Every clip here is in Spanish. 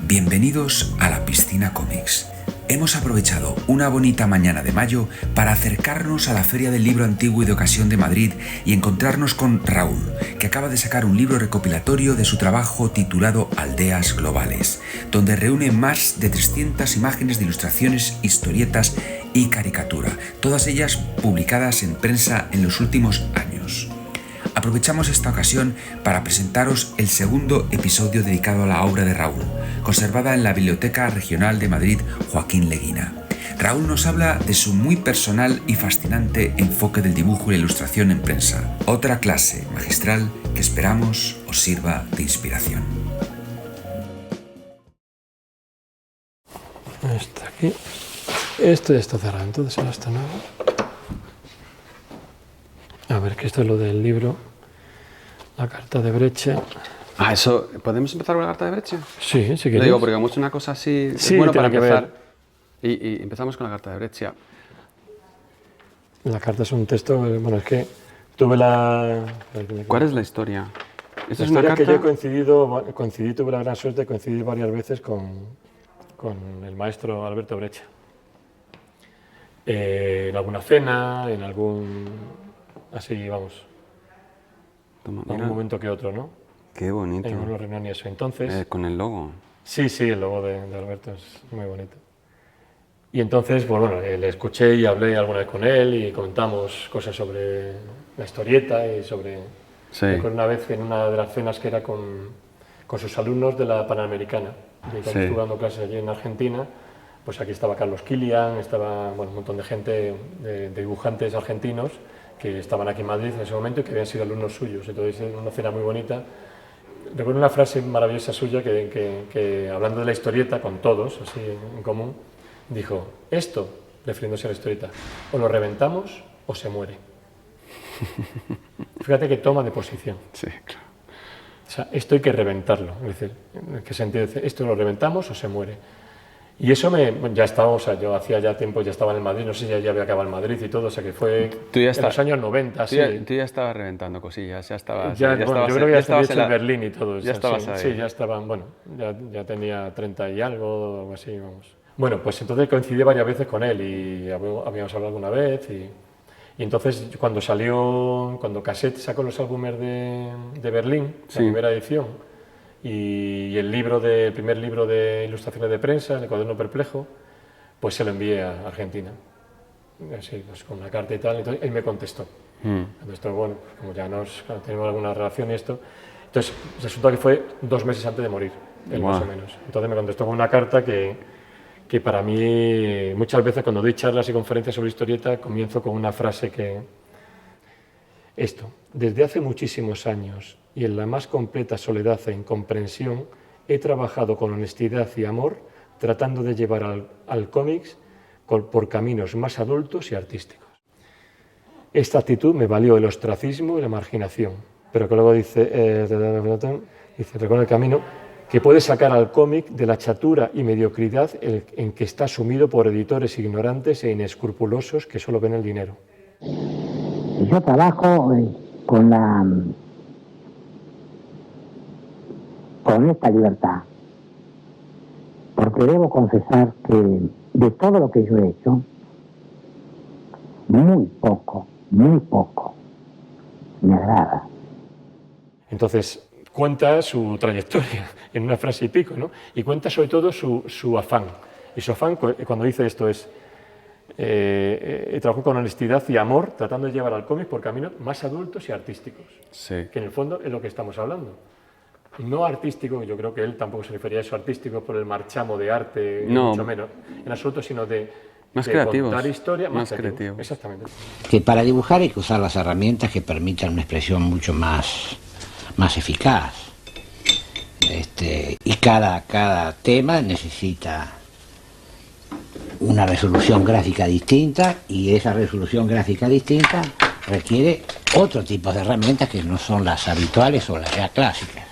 Bienvenidos a la Piscina Cómics. Hemos aprovechado una bonita mañana de mayo para acercarnos a la Feria del Libro Antiguo y de Ocasión de Madrid y encontrarnos con Raúl, que acaba de sacar un libro recopilatorio de su trabajo titulado Aldeas Globales, donde reúne más de 300 imágenes de ilustraciones, historietas y caricatura, todas ellas publicadas en prensa en los últimos años. Aprovechamos esta ocasión para presentaros el segundo episodio dedicado a la obra de Raúl, conservada en la Biblioteca Regional de Madrid Joaquín Leguina. Raúl nos habla de su muy personal y fascinante enfoque del dibujo y la ilustración en prensa. Otra clase magistral que esperamos os sirva de inspiración. Está aquí. Esto ya está cerrado, entonces ahora está nuevo. A ver, que esto es lo del libro, la carta de Breccia. Ah, eso, ¿podemos empezar con la carta de Breccia? Sí, si queréis. Lo digo porque como es una cosa así, Sí, es bueno para tiene que empezar. Y empezamos con la carta de Breccia. La carta es un texto, bueno, es que tuve la... ¿Cuál es la historia? ¿Esta La es una historia carta? que yo tuve la gran suerte de coincidir varias veces con el maestro Alberto Breccia. En alguna cena, en algún... Así, vamos, Toma, en un momento que otro, ¿no? Qué bonito. En una reunión y eso. Entonces... Con el logo. Sí, el logo de Alberto es muy bonito. Y entonces, pues bueno, le escuché y hablé alguna vez con él y comentamos cosas sobre la historieta y sobre... Sí. Recuerdo una vez en una de las cenas que era con sus alumnos de la Panamericana, y cuando Sí. estuve dando clases allí en Argentina, pues aquí estaba Carlos Kilian, estaba bueno, un montón de gente, de dibujantes argentinos, que estaban aquí en Madrid en ese momento y que habían sido alumnos suyos. Entonces, en una cena muy bonita, recuerdo una frase maravillosa suya que hablando de la historieta con todos, así en común, dijo, esto, refiriéndose a la historieta, o lo reventamos o se muere. Fíjate que toma de posición. Sí, claro. O sea, esto hay que reventarlo. Es decir, ¿en qué sentido? Esto lo reventamos o se muere. Y eso ya estaba, o sea, yo hacía ya tiempo, ya estaba en el Madrid, no sé si ya había acabado en Madrid y todo, o sea que fue en los años 90, sí. Tú ya estabas reventando cosillas, ya estabas... Yo creo que ya estaba hecho en la... Berlín y todo. Ya estabas ahí. Sí, ya estaban, bueno, ya tenía 30 y algo, algo así, vamos. Bueno, pues entonces coincidí varias veces con él y habíamos hablado alguna vez y entonces cuando Cassette sacó los álbumes de Berlín, la primera edición, y el primer libro de ilustraciones de prensa, El cuaderno perplejo, pues se lo envié a Argentina, así, pues con una carta y tal, entonces él me contestó. Entonces, bueno, pues como ya tenemos alguna relación y esto, entonces resulta que fue 2 meses antes de morir, él más o menos. Entonces me contestó con una carta que para mí, muchas veces cuando doy charlas y conferencias sobre historieta, comienzo con una frase esto, desde hace muchísimos años y en la más completa soledad e incomprensión, he trabajado con honestidad y amor, tratando de llevar al cómics por caminos más adultos y artísticos. Esta actitud me valió el ostracismo y la marginación, pero que luego dice recorre el camino que puede sacar al cómic de la chatura y mediocridad en que está sumido por editores ignorantes e inescrupulosos que solo ven el dinero. Yo trabajo con esta libertad, porque debo confesar que de todo lo que yo he hecho, muy poco me agrada. Entonces cuenta su trayectoria en una frase y pico, ¿no? Y cuenta sobre todo su afán. Y su afán, cuando dice esto, es trabajó con honestidad y amor, tratando de llevar al cómic por caminos más adultos y artísticos. Sí. Que en el fondo es lo que estamos hablando. No artístico, yo creo que él tampoco se refería a eso artístico por el marchamo de arte, no, mucho menos, en absoluto, sino de contar historia, más creativos. Exactamente. Que para dibujar hay que usar las herramientas que permitan una expresión mucho más eficaz. Y cada tema necesita una resolución gráfica distinta y esa resolución gráfica distinta requiere otro tipo de herramientas que no son las habituales o las ya clásicas.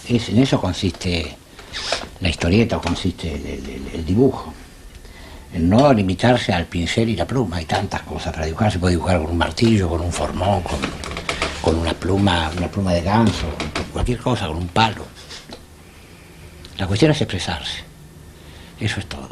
En eso consiste la historieta, o consiste el dibujo. En no limitarse al pincel y la pluma. Hay tantas cosas para dibujar. Se puede dibujar con un martillo, con un formón, con una pluma de ganso, con cualquier cosa, con un palo. La cuestión es expresarse. Eso es todo.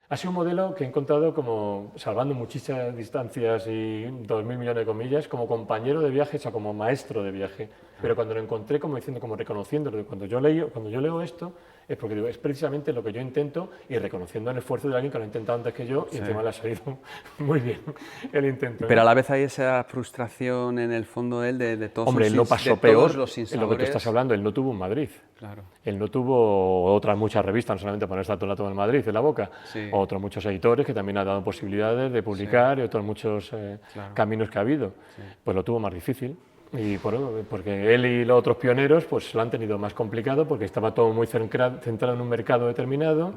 Ha sido un modelo que he encontrado como, salvando muchísimas distancias y 2.000 millones de comillas, como compañero de viaje, o sea, como maestro de viaje. Pero cuando lo encontré, como diciendo, como reconociéndolo, cuando yo leo esto, es porque digo, es precisamente lo que yo intento y reconociendo el esfuerzo de alguien que lo ha intentado antes que yo y encima le ha salido muy bien el intento. Pero a la vez hay esa frustración en el fondo de él de todos Hombre, los él lo pasó de peor todos los en lo que tú sinsabores. estás hablando, él no tuvo en Madrid. Claro. Él no tuvo otras muchas revistas, no solamente poner todo el dato en Madrid, en la boca, Sí. otros muchos editores que también han dado posibilidades de publicar y otros muchos Claro. caminos que ha habido. Pues lo tuvo más difícil. Y porque él y los otros pioneros pues lo han tenido más complicado porque estaba todo muy centrado en un mercado determinado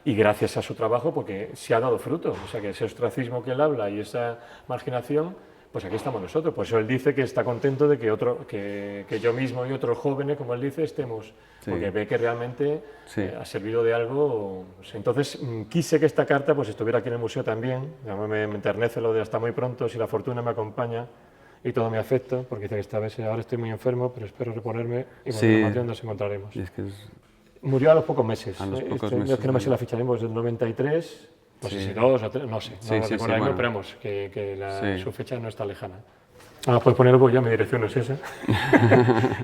y gracias a su trabajo porque se ha dado fruto. O sea que ese ostracismo que él habla y esa marginación, pues aquí estamos nosotros. Por eso él dice que está contento de que yo mismo y otros jóvenes, como él dice, estemos. Porque ve que realmente ha servido de algo. Entonces quise que esta carta pues estuviera aquí en el museo también. Me enternece lo de hasta muy pronto, si la fortuna me acompaña. Y todo mi afecto, porque dice que esta vez ahora estoy muy enfermo, pero espero reponerme y cuando Madrid nos encontraremos. Y es que Murió a los pocos meses. A los pocos meses. Es que no me sé la fecha, del 93, no sé si 2 o 3, no sé, no lo recuerdo, bueno. pero vamos, su fecha no está lejana. Ah, puedes poner pues ya mi dirección es esa.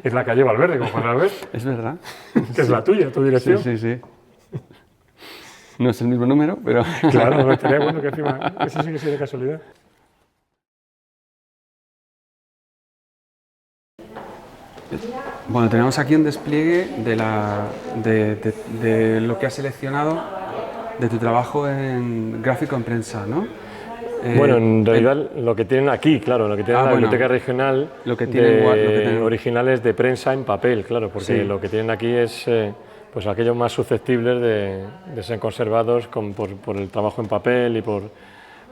Es la calle Valverde, como podrás ver. es verdad. Que es la tuya, tu dirección. Sí. No es el mismo número, pero... Claro, no estaría bueno que encima, eso sí que sería casualidad. Bueno, tenemos aquí un despliegue de lo que has seleccionado de tu trabajo en gráfico en prensa, ¿no? Bueno, en realidad lo que tienen aquí, claro, lo que tienen en la biblioteca regional, lo que tienen originales de prensa en papel, claro, porque lo que tienen aquí es pues aquellos más susceptibles de ser conservados por el trabajo en papel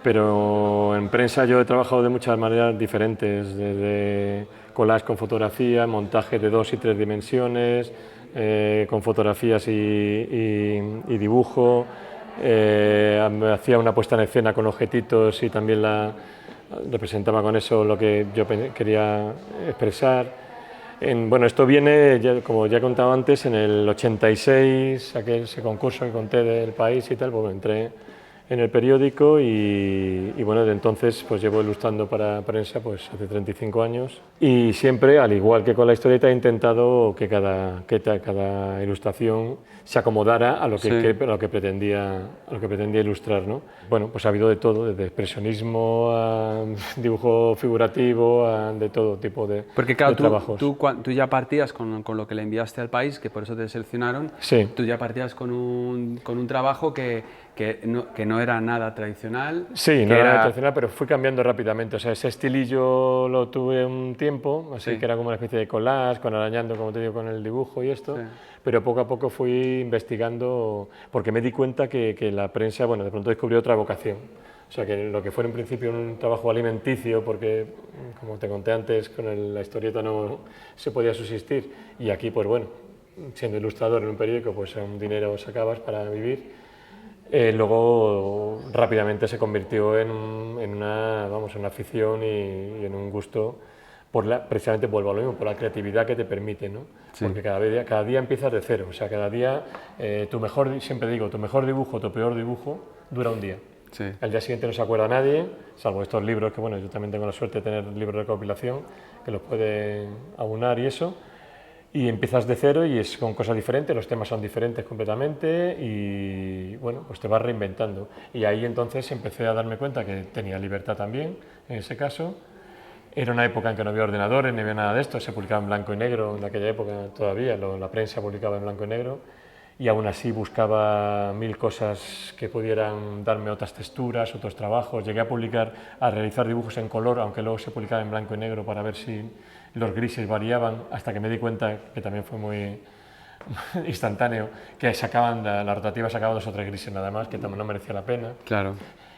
pero en prensa yo he trabajado de muchas maneras diferentes, desde collage con fotografía, montaje de 2 y 3 dimensiones, con fotografías y dibujo, hacía una puesta en escena con objetitos y también representaba con eso lo que yo quería expresar. Bueno, esto viene, como ya he contado antes, en el 86, ese concurso que conté del País y tal, pues entré en el periódico y bueno, de entonces pues llevo ilustrando para prensa pues hace 35 años y siempre, al igual que con la historieta, he intentado que cada ilustración se acomodara a lo que pretendía ilustrar, ¿no? Bueno, pues ha habido de todo, desde expresionismo a dibujo figurativo, de todo tipo de trabajos. Tú ya partías con lo que le enviaste al País, que por eso te seleccionaron, tú ya partías con un trabajo que no era nada tradicional. Sí, no era nada tradicional, pero fui cambiando rápidamente. O sea, ese estilillo lo tuve un tiempo, así que era como una especie de collage, arañando, como te digo, con el dibujo y esto, pero poco a poco fui investigando, porque me di cuenta que la prensa, bueno, de pronto descubrí otra vocación. O sea, que lo que fue en principio un trabajo alimenticio, porque, como te conté antes, con la historieta no se podía subsistir, y aquí, pues bueno, siendo ilustrador en un periódico, pues un dinero sacabas para vivir. Luego rápidamente se convirtió en una afición y en un gusto, precisamente vuelvo a lo mismo, por la creatividad que te permite, ¿no? Porque cada día empiezas de cero, o sea, cada día siempre digo, tu mejor dibujo, tu peor dibujo dura un día. Al día siguiente no se acuerda nadie, salvo estos libros que, bueno, yo también tengo la suerte de tener libros de recopilación que los puede aunar y eso. Y empiezas de cero y es con cosas diferentes, los temas son diferentes completamente y bueno, pues te vas reinventando. Y ahí entonces empecé a darme cuenta que tenía libertad también, en ese caso. Era una época en que no había ordenadores, ni había nada de esto, se publicaba en blanco y negro en aquella época todavía, la prensa publicaba en blanco y negro y aún así buscaba 1000 cosas que pudieran darme otras texturas, otros trabajos. Llegué a realizar dibujos en color, aunque luego se publicaba en blanco y negro para ver si los grises variaban, hasta que me di cuenta, que también fue muy instantáneo, que la rotativa sacaba 2 o 3 grises nada más, que no merecía la pena. Claro.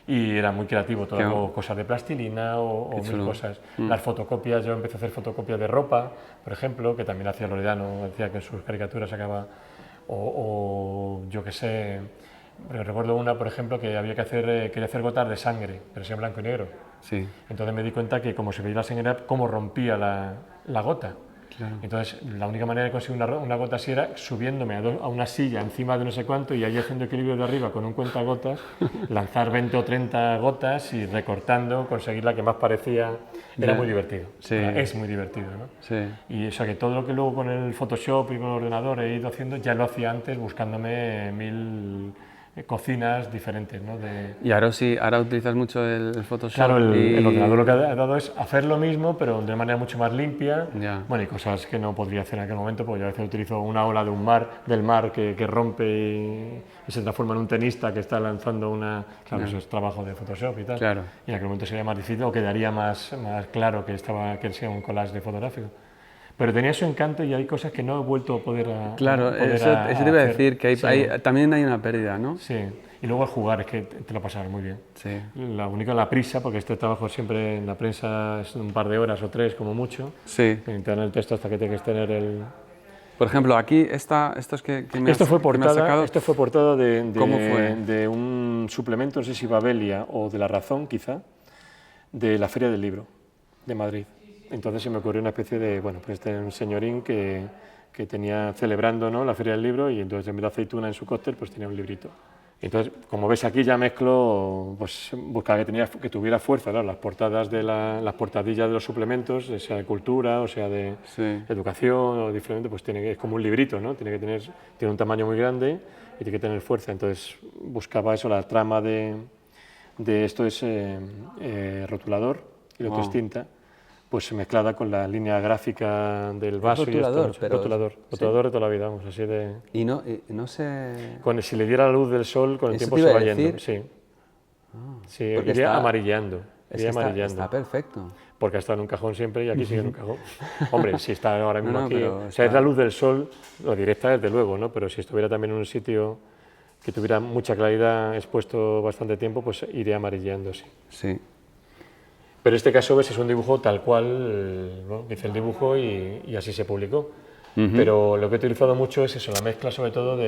Y era muy creativo, todo cosas de plastilina o 1000 cosas. Las fotocopias, yo empecé a hacer fotocopias de ropa, por ejemplo, que también hacía Loredano, decía que en sus caricaturas sacaba, o yo qué sé, recuerdo una, por ejemplo, que quería hacer gotas de sangre, pero es en blanco y negro. Entonces me di cuenta que como se veía la sangre, cómo rompía la gota. Claro. Entonces, la única manera de conseguir una gota así era subiéndome a una silla encima de no sé cuánto y ahí haciendo equilibrio de arriba con un cuentagotas, lanzar 20 o 30 gotas y recortando, conseguir la que más parecía. Era muy divertido. Sí. Es muy divertido, ¿no? Sí. Y eso, que todo lo que luego con el Photoshop y con el ordenador he ido haciendo, ya lo hacía antes buscándome 1000 cocinas diferentes, ¿no? Y ahora utilizas mucho el Photoshop. Claro, el ordenador lo que ha dado es hacer lo mismo, pero de manera mucho más limpia. Ya. Bueno, y cosas que no podría hacer en aquel momento, porque yo a veces utilizo una ola del mar que rompe y se transforma en un tenista que está lanzando una... Claro, eso es trabajo de Photoshop y tal. Claro. Y en aquel momento sería más difícil o quedaría más claro que sea un collage de fotográfico. Pero tenía su encanto y hay cosas que no he vuelto a poder Claro, eso te iba a decir, que también hay una pérdida, ¿no? Sí, y luego el jugar, es que te lo pasas muy bien. Sí. La prisa, porque este trabajo siempre en la prensa es un par de horas o 3 como mucho. Sí. Te dan el texto hasta que tienes que tener el... Por ejemplo, aquí estos que me has sacado... Esto fue portada ¿Cómo fue? de un suplemento, no sé si Babelia o de La Razón, quizá, de la Feria del Libro de Madrid. Entonces se me ocurrió una especie de, bueno, pues un señorín que tenía celebrando, ¿no?, la Feria del Libro, y entonces en vez de aceituna en su cóctel, pues tenía un librito. Entonces, como ves aquí, ya mezclo, pues buscaba que tuviera fuerza, ¿no? Las portadas las portadillas de los suplementos, sea de cultura o sea de educación o diferente, pues es como un librito, ¿no? Tiene un tamaño muy grande y tiene que tener fuerza. Entonces buscaba eso, la trama de esto es rotulador y lo otro es tinta, pues mezclada con la línea gráfica del vaso. Rotulador, rotulador de toda la vida, vamos, así de... Y no se... Si le diera la luz del sol, con el tiempo se va yendo. Sí, sí, iría amarillando. Está perfecto. Porque ha estado en un cajón siempre y aquí sigue en un cajón. Hombre, si está ahora mismo aquí... pero o sea, es la luz del sol, la directa desde luego, ¿no? Pero si estuviera también en un sitio que tuviera mucha claridad expuesto bastante tiempo, pues iría amarillando, sí. Sí. Pero en este caso, ves, es un dibujo tal cual, ¿no? Hice el dibujo y así se publicó. Pero lo que he utilizado mucho es eso, la mezcla sobre todo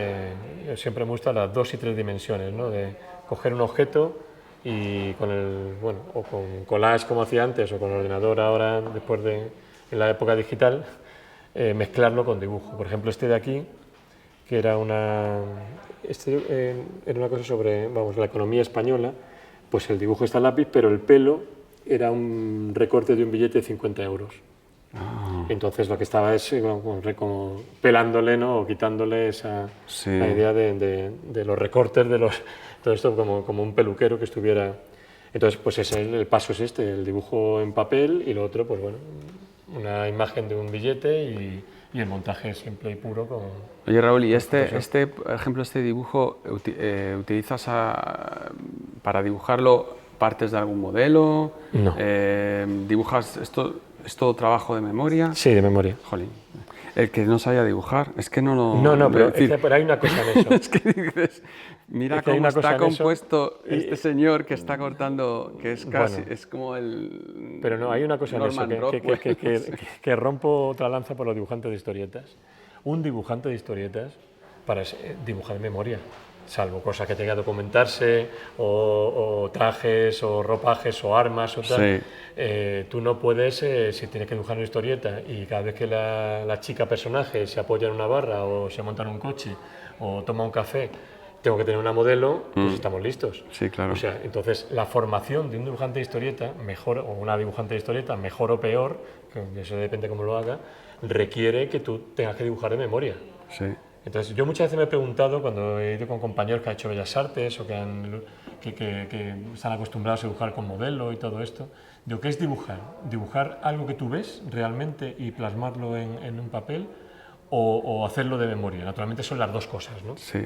siempre me gustan las 2 y 3 dimensiones, ¿no? De coger un objeto y o con collage como hacía antes, o con el ordenador ahora, en la época digital, mezclarlo con dibujo. Por ejemplo, este de aquí, que era una cosa sobre, la economía española, pues el dibujo está en lápiz, pero el pelo era un recorte de un billete de 50 euros. Entonces lo que estaba es como pelándole, ¿no? O quitándole la idea de los recortes, todo esto como un peluquero que estuviera... Entonces pues el paso es el dibujo en papel y lo otro, pues bueno, una imagen de un billete y el montaje simple y puro con... Oye Raúl, ¿y por ejemplo, este dibujo utilizas para dibujarlo partes de algún modelo? No. ¿Dibujas esto? ¿Es todo trabajo de memoria? Sí, de memoria. Jolín. El que no sabía dibujar, es que no lo... No, pero hay una cosa en eso. Es que dices, mira cómo está compuesto este señor que está cortando, que es casi, es como el... Pero no, hay una cosa en eso, que rompo otra lanza por los dibujantes de historietas. Un dibujante de historietas para dibujar de memoria, salvo cosas que tenga que documentarse, o trajes, o ropajes, o armas, o tal. Tú no puedes, si tienes que dibujar una historieta y cada vez que la chica personaje se apoya en una barra, o se monta en un coche, o toma un café, tengo que tener una modelo, pues estamos listos. Sí, claro. O sea, entonces la formación de un dibujante de historieta, mejor, o una dibujante de historieta, mejor o peor, que eso depende cómo lo haga, requiere que tú tengas que dibujar de memoria. Sí. Entonces, yo muchas veces me he preguntado, cuando he ido con compañeros que han hecho Bellas Artes o que están acostumbrados a dibujar con modelo y todo esto, digo, ¿qué es dibujar? ¿Dibujar algo que tú ves realmente y plasmarlo en un papel o hacerlo de memoria? Naturalmente son las dos cosas, ¿no? Sí.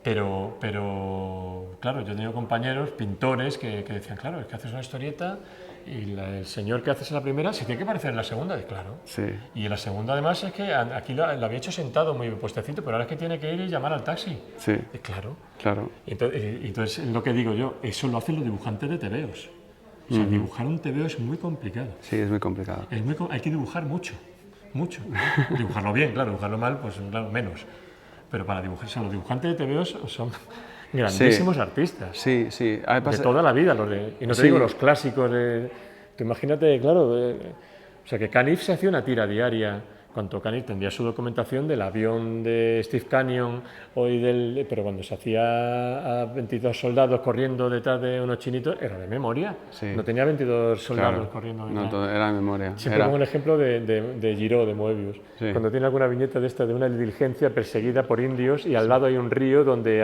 Pero claro, yo he tenido compañeros, pintores, que decían, claro, es que haces una historieta y el señor que haces en la primera se tiene que parecer en la segunda, y claro. Sí. Y en la segunda además es que aquí lo había hecho sentado muy puestecito, pero ahora es que tiene que ir y llamar al taxi. Sí. Y claro. Claro. Entonces, lo que digo yo, eso lo hacen los dibujantes de tebeos. O sea, dibujar un tebeo es muy complicado. Sí, es muy complicado. Hay que dibujar mucho. Dibujarlo bien, claro, dibujarlo mal, pues claro, menos. Pero para dibujar, los dibujantes de tebeos son grandísimos artistas. Sí, sí. De toda la vida. Y no te digo los clásicos. Tú imagínate, claro, o sea, que Canif se hacía una tira diaria cuando Canning tendría su documentación del avión de Steve Canyon, pero cuando se hacía a 22 soldados corriendo detrás de unos chinitos, era de memoria. Sí. No tenía 22 soldados corriendo detrás. No, todo era de memoria. Siempre pongo un ejemplo de Giraud, de Moebius. Sí. Cuando tiene alguna viñeta de una diligencia perseguida por indios y al lado hay un río donde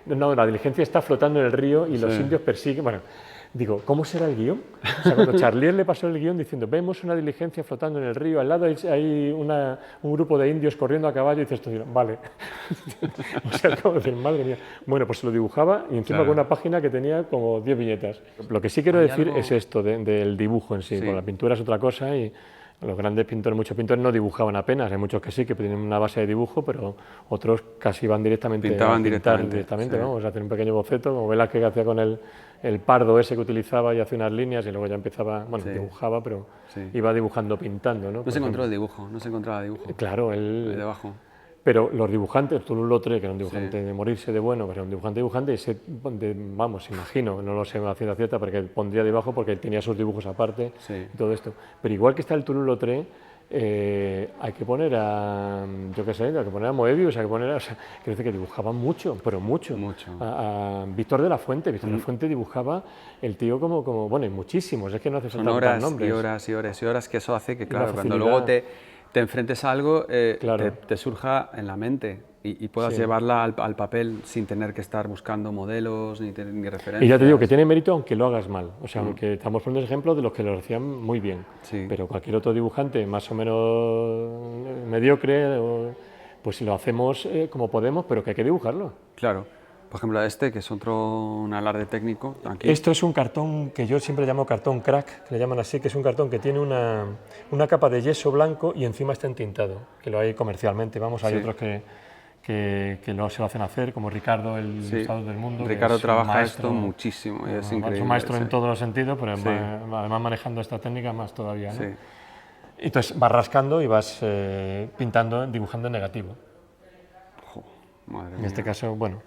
la diligencia está flotando en el río y los indios persiguen. Bueno, digo, ¿cómo será el guión? O sea, cuando Charlier le pasó el guión diciendo, vemos una diligencia flotando en el río, al lado hay un grupo de indios corriendo a caballo, y dices, vale. O sea, como decir, madre mía. Bueno, pues se lo dibujaba y encima con una página que tenía como 10 viñetas. Lo que sí quiero decir es esto del dibujo en sí. Bueno, la pintura es otra cosa y los grandes pintores, muchos pintores no dibujaban apenas, hay muchos que sí, que tienen una base de dibujo, pero otros casi van directamente Pintaban a pintar directamente, ¿no? O sea, hacer un pequeño boceto, como Velázquez que hacía con el pardo ese que utilizaba y hacía unas líneas y luego ya empezaba, dibujaba, pero iba dibujando, pintando, ¿no? No se encontró el dibujo, no se encontraba dibujo. Claro, ahí debajo. Pero los dibujantes, Toulouse-Lautrec, que era un dibujante de morirse de bueno, pero era un dibujante, imagino, no lo sé a ciencia cierta, porque pondría debajo porque él tenía sus dibujos aparte y todo esto. Pero igual que está el Toulouse-Lautrec, hay que poner a Moebius, hay que poner quiero decir que dibujaban mucho, pero mucho. A Víctor de la Fuente. Víctor de la Fuente dibujaba el tío como bueno, y muchísimos, es que no hace falta buscar nombres. Son horas que eso hace que, claro, cuando luego te enfrentes a algo, te surja en la mente y puedas llevarla al papel sin tener que estar buscando modelos ni referencias. Y ya te digo que tiene mérito aunque lo hagas mal. O sea, aunque estamos poniendo ejemplos de los que lo hacían muy bien. Sí. Pero cualquier otro dibujante más o menos mediocre, pues lo hacemos como podemos, pero que hay que dibujarlo. Claro. Por ejemplo, que es un alarde técnico. Aquí. Esto es un cartón que yo siempre llamo cartón crack, que le llaman así, que es un cartón que tiene una capa de yeso blanco y encima está entintado, que lo hay comercialmente. Hay otros que no se lo hacen hacer, como Ricardo, el Estado del Mundo. Ricardo trabaja esto muchísimo, es increíble. Es un maestro en todos los sentidos, pero además manejando esta técnica más todavía, ¿no? Entonces vas rascando y vas pintando, dibujando en negativo. Madre mía. En este caso, bueno.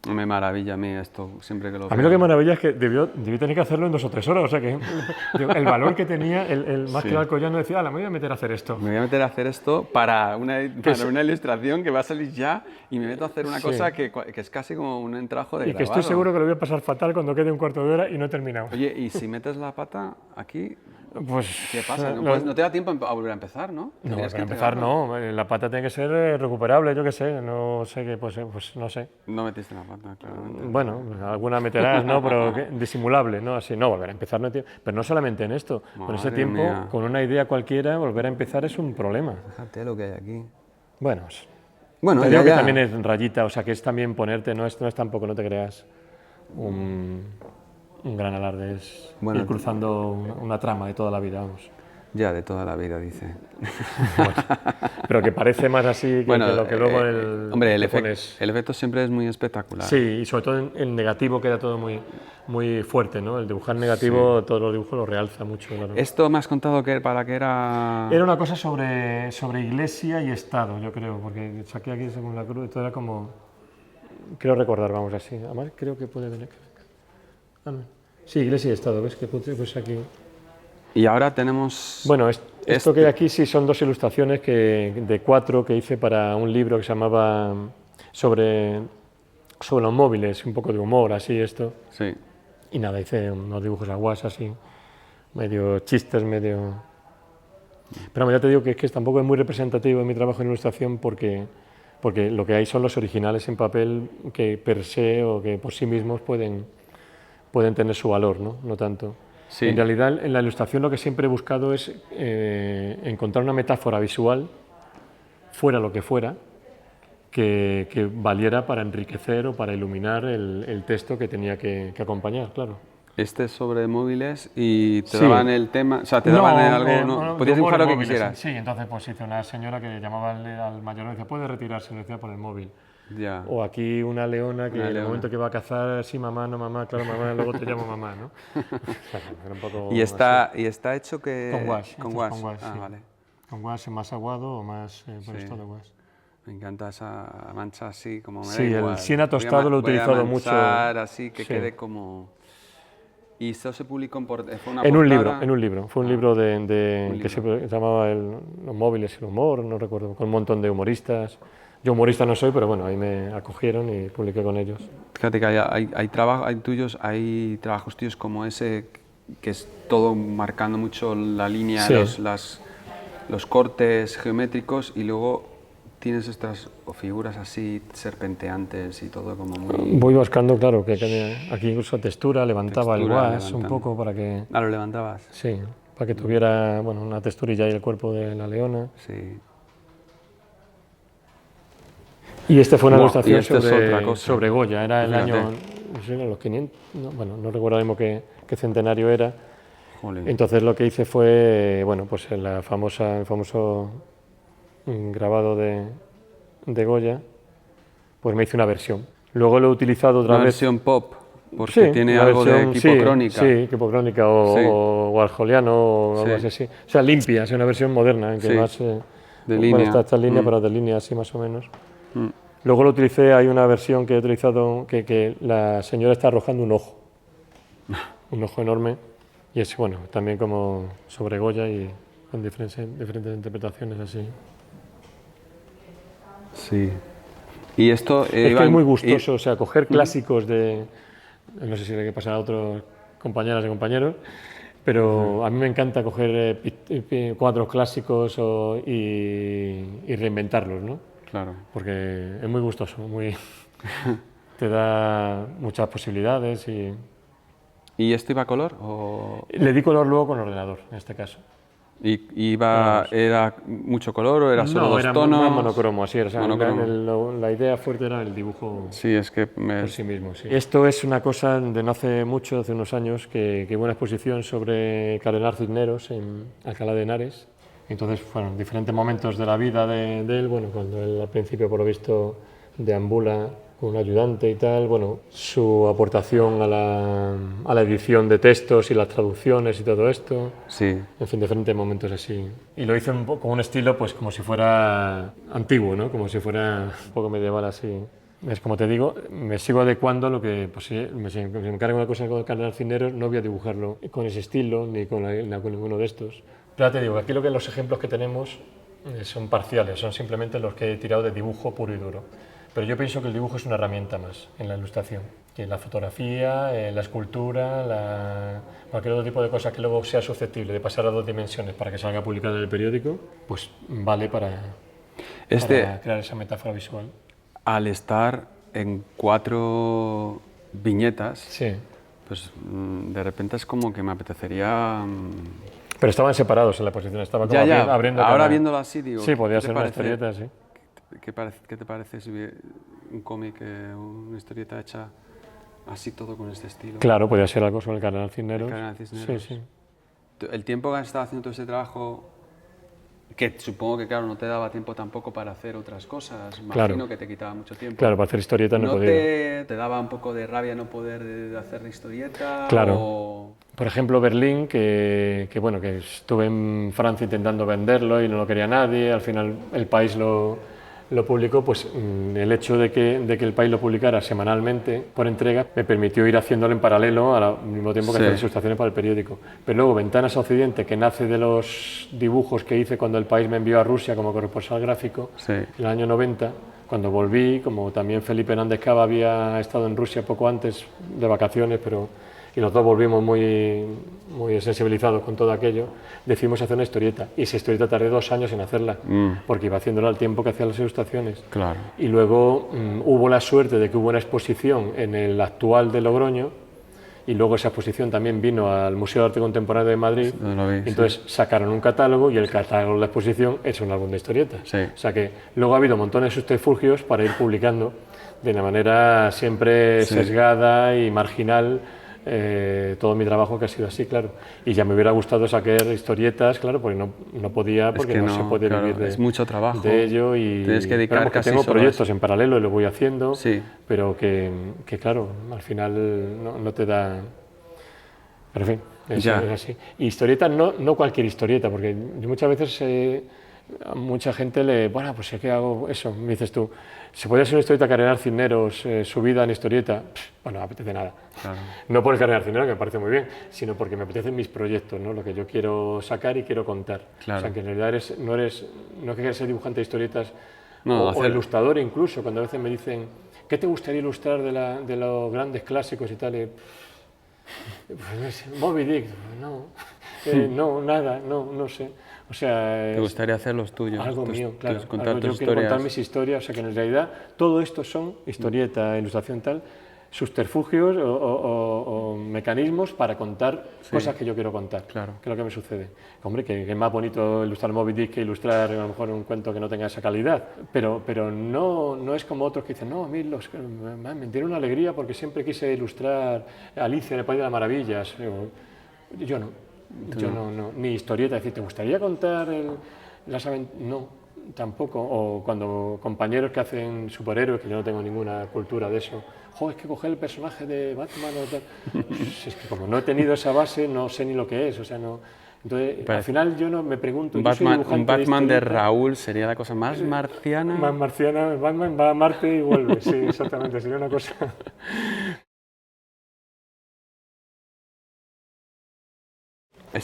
Me maravilla a mí esto, siempre que lo veo. A mí lo que me maravilla es que debió tener que hacerlo en 2 o 3 horas, o sea que el valor que tenía, más que el Alcoyano decía, me voy a meter a hacer esto. Me voy a meter a hacer esto para una ilustración que va a salir ya y me meto a hacer una cosa que es casi como un entrajo de grabado. Y que estoy seguro que lo voy a pasar fatal cuando quede un cuarto de hora y no he terminado. Oye, y si metes la pata aquí, pues, ¿qué pasa? No te da tiempo a volver a empezar, ¿no? No, para empezar no, la pata tiene que ser recuperable, yo qué sé, no sé qué, pues no sé. No metiste la pata, claramente. Bueno, alguna meterás, ¿no? Pero disimulable, ¿no? Así, no, volver a empezar no tiene... Pero no solamente en esto, con ese tiempo, con una idea cualquiera, volver a empezar es un problema. Fíjate lo que hay aquí. Bueno, te digo que también es rayita, o sea, que es también ponerte, no es tampoco, no te creas un gran alarde, es ir cruzando una trama de toda la vida, vamos. Ya, de toda la vida, dice. Bueno, pero que parece más así que lo que luego el efecto siempre es muy espectacular. Sí, y sobre todo en negativo queda todo muy, muy fuerte, ¿no? El dibujar negativo, todos los dibujos lo realza mucho. Claro. Esto me has contado que para qué era... Era una cosa sobre iglesia y Estado, yo creo, porque saqué aquí según la cruz, esto era como... Creo recordar, vamos así. Además, creo que puede tener que... Sí, iglesia y Estado, ¿ves? Que pues aquí... Y ahora tenemos... Bueno, esto que hay aquí sí son 2 ilustraciones de 4 que hice para un libro que se llamaba sobre los móviles, un poco de humor, así esto. Sí. Y nada, hice unos dibujos aguas así, medio chistes, medio... Pero ya te digo que es que tampoco es muy representativo en mi trabajo en ilustración porque lo que hay son los originales en papel que per se o que por sí mismos pueden tener su valor, ¿no? No tanto... Sí. En realidad, en la ilustración lo que siempre he buscado es encontrar una metáfora visual, fuera lo que fuera, que valiera para enriquecer o para iluminar el texto que tenía que acompañar, claro. Este es sobre móviles y te daban el tema, o sea, te daban algo, podías dibujar lo que quisieras. Sí, entonces pues hice una señora que llamaba al mayor y decía, puede retirarse, le decía por el móvil. Ya. O aquí una leona que en el momento que va a cazar, sí mamá, no mamá, claro mamá, luego te llamo mamá, ¿no? Era un poco y está hecho que... Con gouache. Con gouache, sí. Vale. Con gouache más aguado o más por esto de gouache. Me encanta esa mancha así, como me Sí, da igual. el siena tostado lo he utilizado mucho. Así que quede como... ¿Y esto se publicó fue una en portada? un libro. Fue un libro que se llamaba Los móviles y el humor, no recuerdo, con un montón de humoristas. Yo humorista no soy, pero bueno, ahí me acogieron y publiqué con ellos. Fíjate que hay trabajos tuyos como ese, que es todo marcando mucho la línea, sí. los cortes geométricos, y luego tienes estas figuras así serpenteantes y todo como muy... Voy buscando, claro, que aquí incluso levantaba el guas un poco para que... Ah, ¿lo levantabas? Sí, para que tuviera bueno, una texturilla y el cuerpo de la leona. Sí. Y este fue una ilustración sobre Goya, era el año, no sé, los 500, no recuerdo mismo qué centenario era. Jolín. Entonces lo que hice fue, bueno, pues el famoso grabado de Goya, pues me hice una versión. Luego lo he utilizado otra vez. Una versión pop, porque tiene algo de tipo crónica. Sí, tipo crónica o warholiano o algo así. O sea, limpia, es una versión moderna, en que más... de línea. Bueno, está esta línea, pero de línea así más o menos. Luego lo utilicé, hay una versión que he utilizado que la señora está arrojando un ojo enorme, y es bueno, también como sobre Goya y con diferentes interpretaciones así. Sí. Y esto... es que es muy gustoso, o sea, coger clásicos de... No sé si le pasa a otros compañeras y compañeros, pero a mí me encanta coger cuadros clásicos y reinventarlos, ¿no? Claro. Porque es muy gustoso, te da muchas posibilidades y... ¿Y esto iba a color? Le di color luego con ordenador, en este caso. ¿Y era mucho color o era solo dos tonos? No, era monocromo, así era. O sea, la idea fuerte era el dibujo por sí mismo. Sí. Esto es una cosa de no hace mucho, hace unos años, que hubo una exposición sobre Cardenal Cisneros en Alcalá de Henares. Entonces fueron diferentes momentos de la vida de él, bueno, cuando él al principio por lo visto deambula con un ayudante y tal, bueno, su aportación a la edición de textos y las traducciones y todo esto, sí. En fin, diferentes momentos así. Y lo hice con un estilo pues como si fuera antiguo, ¿no? Como si fuera un poco medieval así. Es como te digo, me sigo adecuando a lo que, pues si me encargo una cosa con el Cardenal Cisneros, no voy a dibujarlo con ese estilo ni con ninguno de estos. Pero ya te digo, aquí los ejemplos que tenemos son parciales, son simplemente los que he tirado de dibujo puro y duro. Pero yo pienso que el dibujo es una herramienta más en la ilustración, que la fotografía, la escultura, cualquier otro tipo de cosa que luego sea susceptible de pasar a 2 dimensiones para que salga publicado en el periódico, pues vale para crear esa metáfora visual. Al estar en 4 viñetas, sí. Pues de repente es como que me apetecería... Pero estaban separados en la posición, estaba como abriendo ahora viéndolo así, digo... Sí, podría ser una historieta, sí. ¿Qué te parece si un cómic, una historieta hecha así todo con este estilo? Claro, podría ser algo sobre el Cardenal Cisneros. El Cardenal Cisneros. Sí, sí. El tiempo que has estado haciendo todo este trabajo, que supongo que claro, no te daba tiempo tampoco para hacer otras cosas, imagino que te quitaba mucho tiempo. Claro, para hacer historietas no podía. ¿Te daba un poco de rabia no poder hacer historieta? Claro. Por ejemplo, Berlín, que estuve en Francia intentando venderlo y no lo quería nadie, al final el país lo publicó, pues el hecho de que el país lo publicara semanalmente por entrega me permitió ir haciéndolo en paralelo al mismo tiempo que hacer las ilustraciones para el periódico. Pero luego Ventanas a Occidente, que nace de los dibujos que hice cuando el país me envió a Rusia como corresponsal gráfico en el año 90, cuando volví, como también Felipe Hernández Cava había estado en Rusia poco antes de vacaciones, y los dos volvimos muy sensibilizados con todo aquello, decidimos hacer una historieta. Y esa historieta tardé 2 años en hacerla, porque iba haciéndola al tiempo que hacía las ilustraciones. Claro. Y luego hubo la suerte de que hubo una exposición en el actual de Logroño, y luego esa exposición también vino al Museo de Arte Contemporáneo de Madrid. Entonces sacaron un catálogo y el catálogo de la exposición es un álbum de historietas. Sí. O sea que luego ha habido montones de subterfugios para ir publicando de una manera siempre sesgada y marginal. Todo mi trabajo que ha sido así, claro. Y ya me hubiera gustado sacar historietas, claro, porque no podía, porque no se puede vivir es mucho trabajo de ello. Y tienes que dedicar casi tengo proyectos en paralelo y lo voy haciendo, pero que claro, al final no te da... Pero en fin, es así. Y historietas, no cualquier historieta, porque yo muchas veces a mucha gente bueno, pues es que hago eso, me dices tú, ¿se puede hacer una historieta Cardenal Cisneros subida en historieta? Bueno, no me apetece nada. Claro. No por el Cardenal Cisneros, que me parece muy bien, sino porque me apetecen mis proyectos, ¿no? Lo que yo quiero sacar y quiero contar. Claro. O sea, que en realidad no es que quieras ser dibujante de historietas o ilustrador incluso, cuando a veces me dicen, ¿qué te gustaría ilustrar de los grandes clásicos y tal? Pues, Moby Dick, no, nada, no sé. O sea, ¿te gustaría hacer los tuyos? Algo mío, claro. Contar yo quiero contar mis historias, o sea que en realidad todo esto son historieta, ilustración tal, subterfugios o mecanismos para contar cosas que yo quiero contar, claro. Que es lo que me sucede. Hombre, que es más bonito ilustrar Moby Dick que ilustrar a lo mejor un cuento que no tenga esa calidad, pero no es como otros que dicen, no, a mí me tiene una alegría porque siempre quise ilustrar Alicia en el País de las Maravillas. Yo no. Yo no, ni historieta, es decir, ¿te gustaría contar las aventuras? No, tampoco. O cuando compañeros que hacen superhéroes, que yo no tengo ninguna cultura de eso, es que coger el personaje de Batman o tal. Es que como no he tenido esa base, no sé ni lo que es, o sea, no. Entonces, al final yo no me pregunto. Un Batman de Raúl sería la cosa más marciana. Más marciana, Batman va a Marte y vuelve, sí, exactamente, sería una cosa.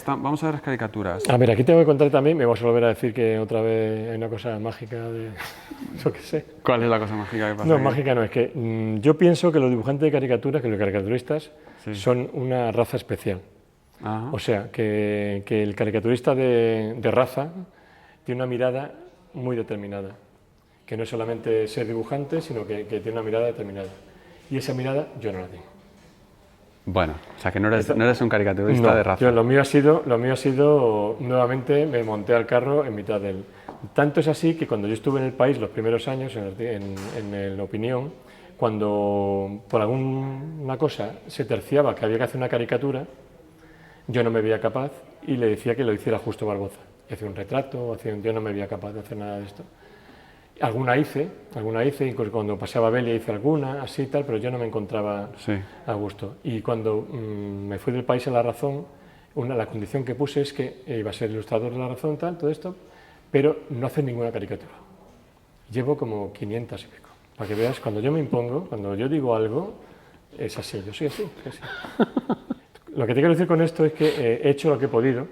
Vamos a ver las caricaturas. A ver, aquí tengo que contar también, me vas a volver a decir que otra vez hay una cosa mágica de... yo qué sé. ¿Cuál es la cosa mágica que pasa? No, mágica no, es que yo pienso que los dibujantes de caricaturas, que los caricaturistas, son una raza especial. Ajá. O sea, que el caricaturista de raza tiene una mirada muy determinada, que no es solamente ser dibujante, sino que tiene una mirada determinada. Y esa mirada yo no la tengo. Bueno, o sea que no eres un caricaturista de raza. Lo mío ha sido, nuevamente me monté al carro en mitad del... Tanto es así que cuando yo estuve en el país los primeros años, en Opinión, cuando por alguna cosa se terciaba que había que hacer una caricatura, yo no me veía capaz y le decía que lo hiciera Justo Barboza. Hacía un retrato, yo no me veía capaz de hacer nada de esto. Alguna hice, incluso cuando pasé a Babelia hice alguna, así y tal, pero yo no me encontraba a gusto. Y cuando me fui del país a La Razón, la condición que puse es que iba a ser ilustrador de La Razón, tal, todo esto, pero no hacer ninguna caricatura. Llevo como 500 y pico. Para que veas, cuando yo me impongo, cuando yo digo algo, es así, yo soy así. Lo que te quiero decir con esto es que he hecho lo que he podido.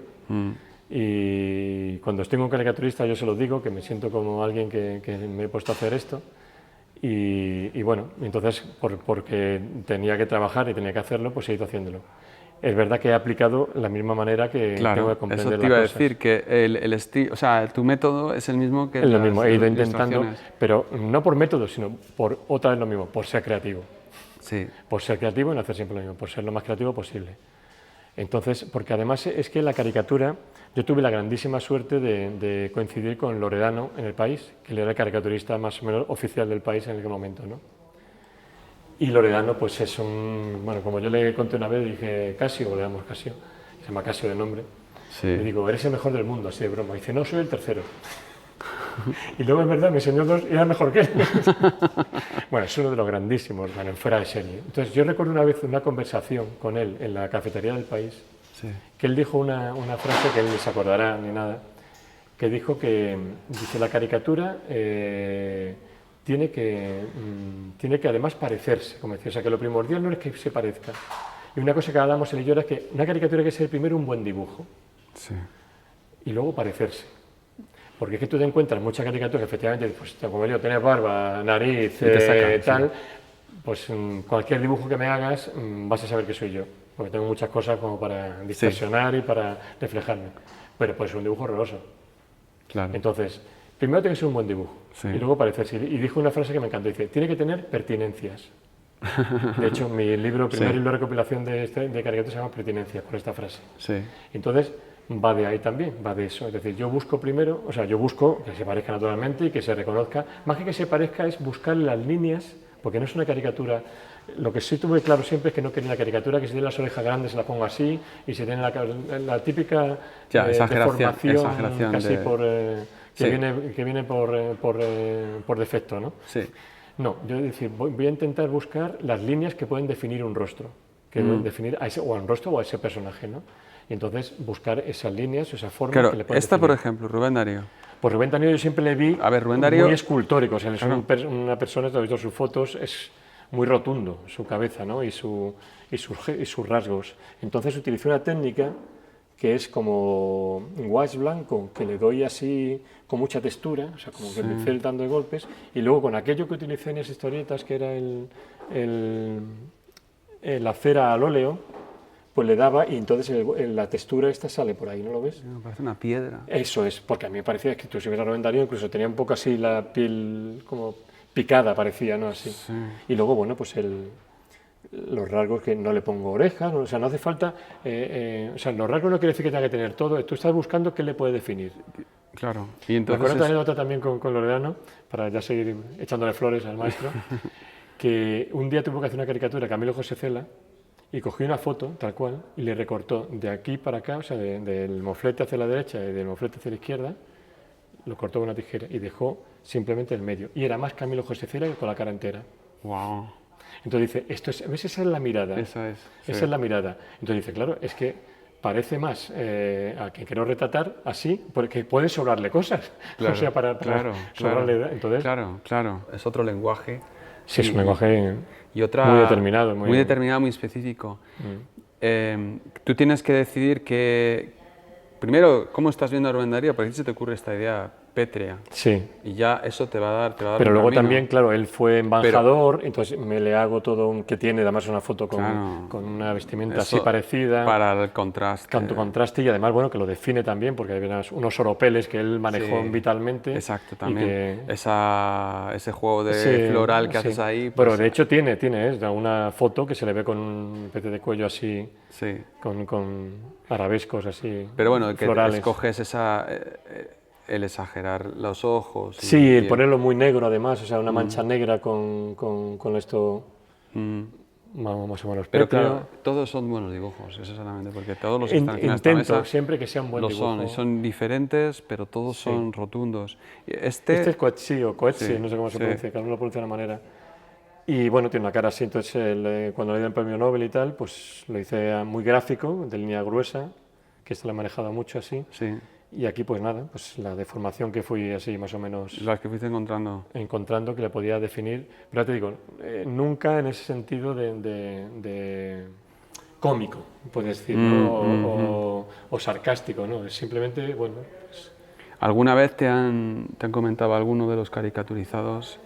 Y cuando estoy con un caricaturista yo se lo digo, que me siento como alguien que me he puesto a hacer esto y bueno, entonces porque tenía que trabajar y tenía que hacerlo, pues he ido haciéndolo. Es verdad que he aplicado la misma manera que tengo que comprender las cosas. Eso te iba a decir, que o sea, tu método es el mismo que es lo mismo, he ido intentando, pero no por método, sino por otra vez lo mismo, por ser creativo. Sí. Por ser creativo y no hacer siempre lo mismo, por ser lo más creativo posible. Entonces, porque además es que la caricatura, yo tuve la grandísima suerte de coincidir con Loredano en el país, que él era el caricaturista más o menos oficial del país en aquel momento, ¿no? Y Loredano, pues es bueno, como yo le conté una vez, dije, Casio, o le damos Casio, se llama Casio de nombre, le digo, eres el mejor del mundo, así de broma. Y dice, no, soy el tercero. Y luego es verdad, me enseñó dos y era mejor que él. Bueno, es uno de los grandísimos, bueno, fuera de serie. Entonces yo recuerdo una vez una conversación con él en la cafetería del país, que él dijo una frase que él ni se acordará ni nada, que dijo que, dice, la caricatura tiene que además parecerse, como decía, o sea que lo primordial no es que se parezca. Y una cosa que hablamos él y yo era que una caricatura hay que ser primero un buen dibujo y luego parecerse. Porque es que tú te encuentras muchas caricaturas que efectivamente, pues como yo, tienes barba, nariz, tal, pues cualquier dibujo que me hagas vas a saber que soy yo, porque tengo muchas cosas como para distorsionar y para reflejarme, pero pues es un dibujo horroroso. Claro. Entonces, primero tiene que ser un buen dibujo y luego parecerse. Y dijo una frase que me encantó, dice, tiene que tener pertinencias. De hecho, mi primer libro de recopilación de caricaturas se llama Pertinencias, por esta frase. Entonces, va de ahí también, va de eso. Es decir, yo busco primero, o sea, yo busco que se parezca naturalmente y que se reconozca. Más que se parezca es buscar las líneas, porque no es una caricatura. Lo que sí tuve claro siempre es que no quería una caricatura que si tiene las orejas grandes se la pongo así y si tiene la típica deformación casi que viene por defecto, ¿no? No, yo decir, voy a intentar buscar las líneas que pueden definir un rostro, que pueden definir a ese, o a un rostro o a ese personaje, ¿no? Y entonces buscar esas líneas, esa forma que le pueden esta, definir. por ejemplo, Rubén Darío. Pues Rubén Darío yo siempre le vi Rubén Darío, muy escultórico, o sea, es una persona, te has visto sus fotos, es muy rotundo su cabeza, ¿no? y sus rasgos. Entonces utilicé una técnica que es como un wash blanco, que le doy así con mucha textura, o sea, como que empecé dando golpes, y luego con aquello que utilicé en esas historietas, que era la cera al óleo, pues le daba y entonces la textura esta sale por ahí, ¿no lo ves? Me parece una piedra. Eso es, porque a mí me parecía que tú si hubieras Rubén Darío incluso tenía un poco así la piel como picada, parecía, ¿no? Así. Sí. Y luego, bueno, pues los rasgos que no le pongo orejas, ¿no? O sea, no hace falta, o sea, los rasgos no quiere decir que tenga que tener todo, tú estás buscando qué le puede definir. Claro. Y entonces me acuerdo otra anécdota también con Loredano, para ya seguir echándole flores al maestro, que un día tuvo que hacer una caricatura, Camilo José Cela, y cogió una foto, tal cual, y le recortó de aquí para acá, o sea, del moflete hacia la derecha y del moflete hacia la izquierda, lo cortó con una tijera y dejó simplemente el medio. Y era más Camilo José Cela que con la cara entera. Wow. Entonces dice, ¿ves? Esa es la mirada. Esa es. Esa es la mirada. Entonces dice, claro, es que parece más a quien quiero retratar así, porque puede sobrarle cosas. Claro, o sea, para sobrarle. Entonces, claro. Es otro lenguaje. Sí, es un lenguaje y otra, muy determinado. Muy determinado, muy específico. Tú tienes que decidir primero, ¿cómo estás viendo a Rubén Darío? Porque a ti se te ocurre esta idea pétrea. Sí. Y ya eso te va a dar Pero luego también, claro, él fue embajador, entonces me le hago todo que tiene además una foto con una vestimenta así parecida. Para el contraste. Tanto contraste y además, bueno, que lo define también, porque hay unos oropeles que él manejó vitalmente. Exacto, también. Ese juego de floral que haces ahí. Pues, pero de hecho tiene una foto que se le ve con un pete de cuello así, con arabescos así. Pero bueno, que florales. Escoges el exagerar los ojos. Sí, el ponerlo muy negro además, o sea, una mancha negra con esto más o menos. Pero claro, todos son buenos dibujos, eso solamente, porque todos los que están aquí en esta mesa siempre que sean buenos dibujos. Son diferentes, pero todos son rotundos. Este es Coetzee o Coetzee, no sé cómo se pronuncia, cada uno lo pronuncia de una manera. Y bueno, tiene una cara así, entonces cuando le di el premio Nobel y tal, pues lo hice muy gráfico, de línea gruesa, que esto lo he manejado mucho así. Sí. Y aquí pues nada, pues la deformación que fui así más o menos... Las que fuiste encontrando. Encontrando que le podía definir, pero ya te digo, nunca en ese sentido de cómico, puedes decir, o sarcástico, ¿no? Es simplemente, bueno... Pues... ¿Alguna vez te han comentado alguno de los caricaturizados?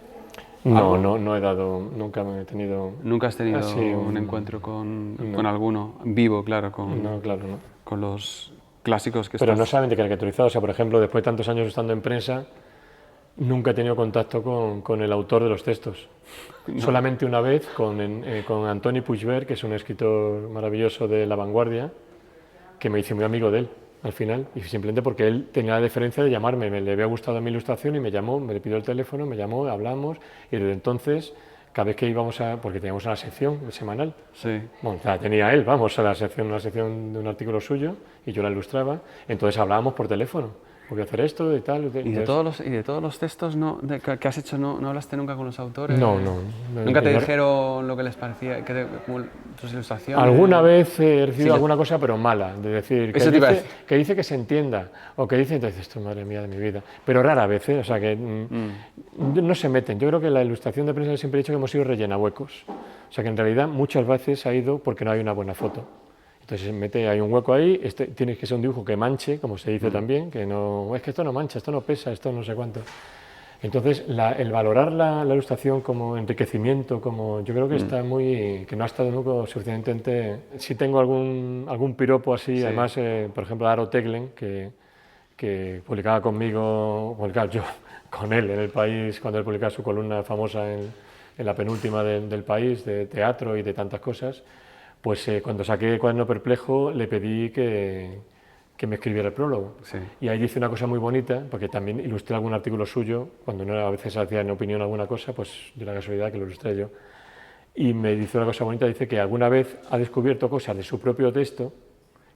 No he dado, nunca me he tenido... ¿Nunca has tenido un encuentro con alguno? Vivo, claro, No, claro, no. Con los... clásicos que pero no solamente caricaturizado, o sea, por ejemplo, después de tantos años estando en prensa, nunca he tenido contacto con el autor de los textos. No. Solamente una vez con Antoni Puigvert, que es un escritor maravilloso de La Vanguardia, que me hice muy amigo de él al final, y simplemente porque él tenía la deferencia de llamarme, le había gustado mi ilustración y me llamó, me le pidió el teléfono, me llamó, hablamos, y desde entonces... Cada vez que íbamos porque teníamos una sección semanal, bueno, la tenía él, una sección de un artículo suyo y yo la ilustraba, entonces hablábamos por teléfono, voy a hacer esto y tal. ¿Y de todos los textos que has hecho no hablaste nunca con los autores? No. ¿Nunca te dijeron lo que les parecía, tus ilustraciones? Alguna vez he recibido alguna cosa, pero mala, de decir, que dice que se entienda, o que dice, entonces, esto, madre mía de mi vida, pero rara vez, o sea, que no se meten. Yo creo que la ilustración de prensa siempre he dicho que hemos sido rellenahuecos, o sea, que en realidad muchas veces ha ido porque no hay una buena foto. Entonces hay un hueco ahí, tienes que ser un dibujo que manche, como se dice también, que no, es que esto no mancha, esto no pesa, esto no sé cuánto. Entonces, el valorar la ilustración como enriquecimiento, yo creo que está que no ha estado nunca suficientemente... Sí tengo algún piropo así, además, por ejemplo, Aro Teglen, que publicaba yo con él en El País, cuando él publicaba su columna famosa en la penúltima del País, de teatro y de tantas cosas. Pues cuando saqué Cuaderno Perplejo le pedí que me escribiera el prólogo. Sí. Y ahí dice una cosa muy bonita, porque también ilustré algún artículo suyo, cuando a veces hacía en opinión alguna cosa, pues de la casualidad que lo ilustré yo. Y me dice una cosa bonita, dice que alguna vez ha descubierto cosas de su propio texto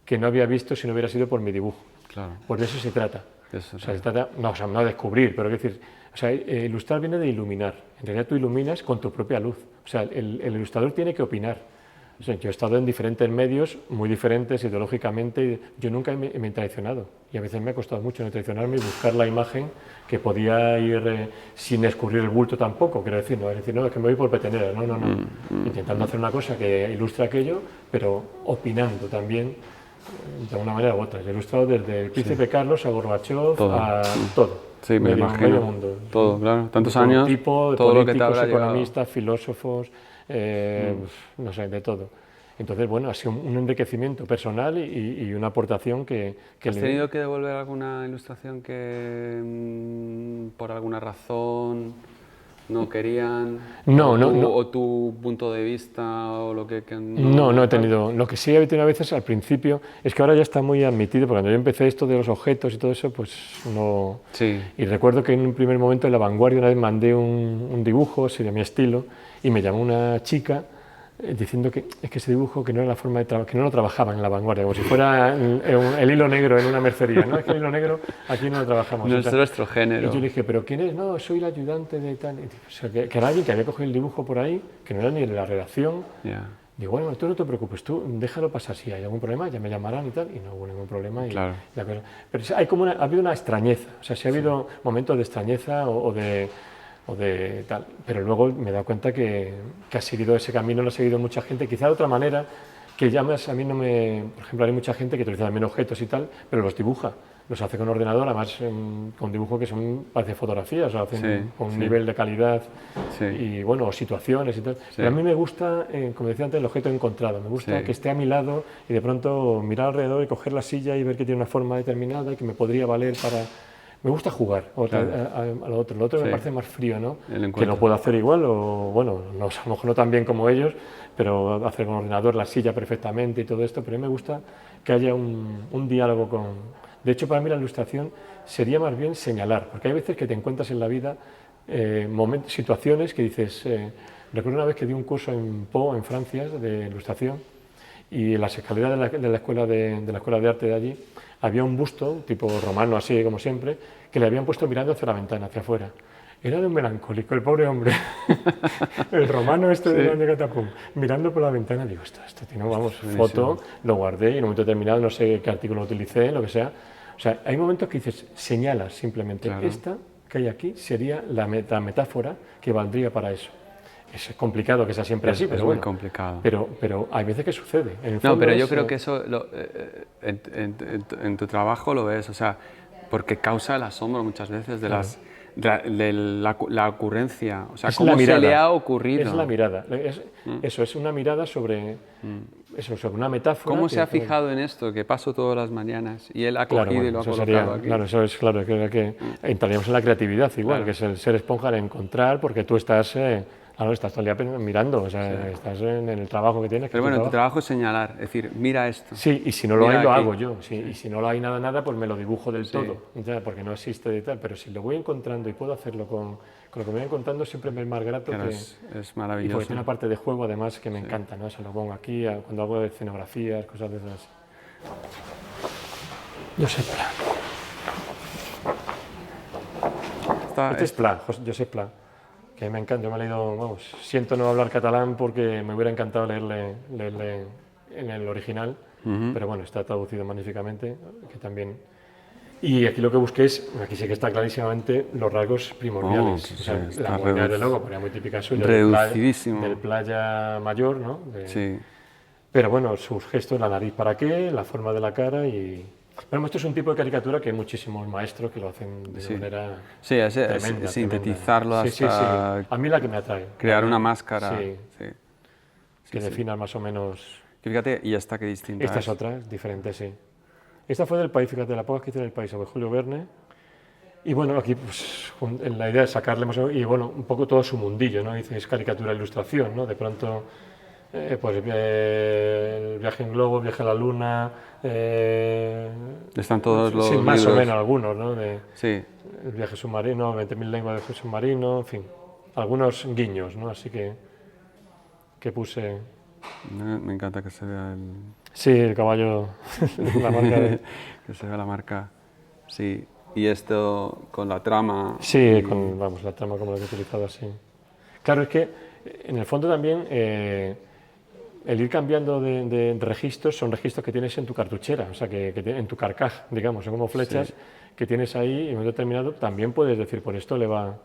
que no había visto si no hubiera sido por mi dibujo. Claro. Pues de eso se trata. Se trata, no descubrir, pero es decir, ilustrar viene de iluminar. En realidad tú iluminas con tu propia luz. O sea, el ilustrador tiene que opinar. O O sea, yo he estado en diferentes medios, muy diferentes ideológicamente. Yo nunca me he traicionado y a veces me ha costado mucho no traicionarme y buscar la imagen que podía ir sin escurrir el bulto tampoco. Quiero decir, no es que me voy por petenera, no. Intentando hacer una cosa que ilustre aquello, pero opinando también de una manera u otra. He ilustrado desde el Príncipe Carlos a Gorbachev, a todo. Sí, me imagino. Medio mundo. Todo, claro. Tantos años, tipo, todo políticos, lo que te habrá economistas, filósofos, no sé, de todo. Entonces, bueno, ha sido un enriquecimiento personal y una aportación que... ¿Has tenido que devolver alguna ilustración que por alguna razón no querían? No. ¿O tu punto de vista o lo que no he tenido. Lo que sí he tenido a veces al principio es que ahora ya está muy admitido, porque cuando yo empecé esto de los objetos y todo eso, pues no... Sí. Y recuerdo que en un primer momento en La Vanguardia una vez mandé un dibujo, así de mi estilo, y me llamó una chica diciendo que es que ese dibujo que no era la forma de trabajar, que no lo trabajaban en La Vanguardia, como si fuera el hilo negro en una mercería, ¿no? Es que el hilo negro aquí no lo trabajamos. No es nuestro género. Y yo le dije, ¿pero quién es? No, soy el ayudante de tal. Y, o sea, que era alguien que había cogido el dibujo por ahí, que no era ni de la redacción. Yeah. Digo, bueno, tú no te preocupes, tú déjalo pasar, si hay algún problema ya me llamarán y tal, y no hubo ningún problema. Claro. Pero hay como ha habido una extrañeza, o sea, sí ha habido momentos de extrañeza o de tal, pero luego me he dado cuenta que ha seguido ese camino, lo ha seguido mucha gente, quizá de otra manera, que ya más a mí no me... Por ejemplo, hay mucha gente que utiliza también objetos y tal, pero los dibuja, los hace con ordenador, además con dibujos que son, parece fotografías, o sea, hacen con un nivel de calidad y bueno, o situaciones y tal. Pero a mí me gusta, como decía antes, el objeto encontrado, me gusta que esté a mi lado y de pronto mirar alrededor y coger la silla y ver que tiene una forma determinada y que me podría valer para... Me gusta jugar a lo otro. Lo otro me parece más frío, ¿no? Que no puedo hacer igual, o bueno, no, a lo mejor no tan bien como ellos, pero hacer con ordenador la silla perfectamente y todo esto. Pero a mí me gusta que haya un diálogo con... De hecho, para mí la ilustración sería más bien señalar, porque hay veces que te encuentras en la vida situaciones que dices... recuerdo una vez que di un curso en Pau, en Francia, de ilustración, y en las escaleras de la escuela de arte de allí había un busto, tipo romano así como siempre, que le habían puesto mirando hacia la ventana, hacia afuera. Era de un melancólico, el pobre hombre, el romano de Catapum, mirando por la ventana. Digo, esto tiene, vamos, foto, lo guardé y en un momento determinado no sé qué artículo utilicé, lo que sea. O sea, hay momentos que dices, señalas simplemente, esta que hay aquí sería la metáfora que valdría para eso. Es complicado que sea siempre así, pero bueno. Es muy complicado. Pero hay veces que sucede. No, pero yo creo que eso en tu trabajo lo ves, o sea, porque causa el asombro muchas veces de la ocurrencia, o sea, cómo se le ha ocurrido. Es la mirada, eso es una mirada sobre una metáfora. ¿Cómo se ha fijado en esto? Que paso todas las mañanas y él ha cogido y lo ha colocado aquí. Claro, eso es claro, que entraríamos en la creatividad igual, que es el ser esponja de encontrar, porque tú estás... estás todo el día mirando, o sea, estás en el trabajo que tienes. Pero bueno, tu trabajo es señalar, es decir, mira esto. Sí, y si no lo hay, lo hago yo. Sí, y si no lo hay nada, pues me lo dibujo del todo, ya, porque no existe y tal. Pero si lo voy encontrando y puedo hacerlo con lo que me voy encontrando, siempre me es más grato. Claro, es maravilloso. Y porque tiene una parte de juego, además, que me encanta, ¿no? Se lo pongo aquí, cuando hago de escenografías, cosas de esas. Josep Pla. Este es Pla, Josep Pla. Que me encanta, yo me he leído, vamos, siento no hablar catalán porque me hubiera encantado leerle en el original, pero bueno, está traducido magníficamente, que también... Y aquí lo que busqué es, aquí sí que está clarísimamente los rasgos primordiales, o sea, la moneda de logo, porque era muy típica suya, del Playa Mayor, ¿no? Sí. Pero bueno, sus gestos, la nariz para qué, la forma de la cara y... Pero esto es un tipo de caricatura que hay muchísimos maestros que lo hacen de manera tremenda. Sintetizarlo hasta... A mí la que me atrae. Crear una máscara. Que defina más o menos... Fíjate, ¿y esta qué distinta Esta es otra, es diferente, sí. Esta fue del País, fíjate, la pocas que hice en el País, sobre Julio Verne. Y bueno, aquí pues, la idea es sacarle más... Y bueno, un poco todo su mundillo, ¿no? Dice, es caricatura e ilustración, ¿no? De pronto... pues el viaje en globo, viaje a la luna... Están todos los más libros. o menos algunos, ¿no? El viaje submarino, 20.000 lenguas de viaje submarino, en fin, algunos guiños, ¿no? Así que puse... Me encanta que se vea el... Sí, el caballo, la marca de... que se vea la marca, sí. Y esto con la trama... Sí, con la trama como la que he utilizado, sí. Claro, es que en el fondo también... el ir cambiando de registros son registros que tienes en tu cartuchera, o sea, en tu carcaj, digamos, son como flechas que tienes ahí y en un momento determinado también puedes decir, por esto le va...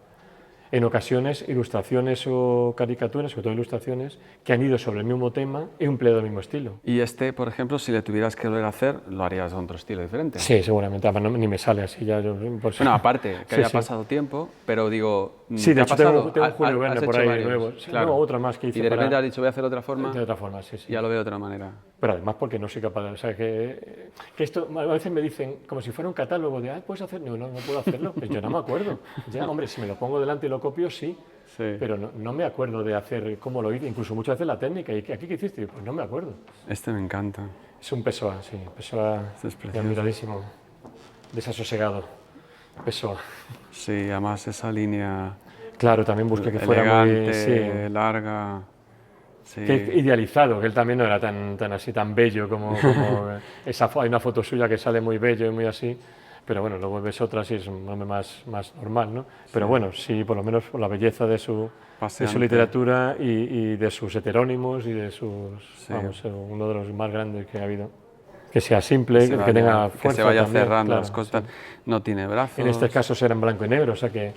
En ocasiones, ilustraciones o caricaturas, sobre todo ilustraciones, que han ido sobre el mismo tema y empleado el mismo estilo. Y por ejemplo, si le tuvieras que volver a hacer, ¿lo harías de otro estilo diferente? Sí, seguramente, ni me sale así ya. Bueno, aparte, que haya pasado tiempo, pero digo... Sí, de hecho tengo un Julio Verne por ahí nuevo. Claro. No, otra más que hice. Y de repente has dicho, voy a hacer de otra forma. De otra forma, sí. Ya lo veo de otra manera. Pero además porque no soy capaz de... O sea, que esto, a veces me dicen, como si fuera un catálogo de, ¿puedes hacer? No puedo hacerlo. Pues yo no me acuerdo. Ya, hombre, si me lo pongo delante y lo copio, sí. Pero no me acuerdo de hacer cómo lo hice, incluso muchas veces la técnica. ¿Y aquí qué hiciste? Pues no me acuerdo. Este me encanta. Es un Pessoa, sí. Pessoa, admiradísimo. Desasosegado. Pessoa. Sí, además esa línea... Claro, también busqué que fuera muy... larga... Sí. Que idealizado, que él también no era tan bello como hay una foto suya que sale muy bello y muy así, pero bueno, luego ves otras y es un hombre más normal, ¿no? Pero bueno, sí, por lo menos por la belleza de su literatura y de sus heterónimos y de vamos, uno de los más grandes que ha habido. Que sea simple, que tenga fuerza. Que se vaya también, cerrando claro, las cosas, no tiene brazos. En este caso será en blanco y negro, o sea que,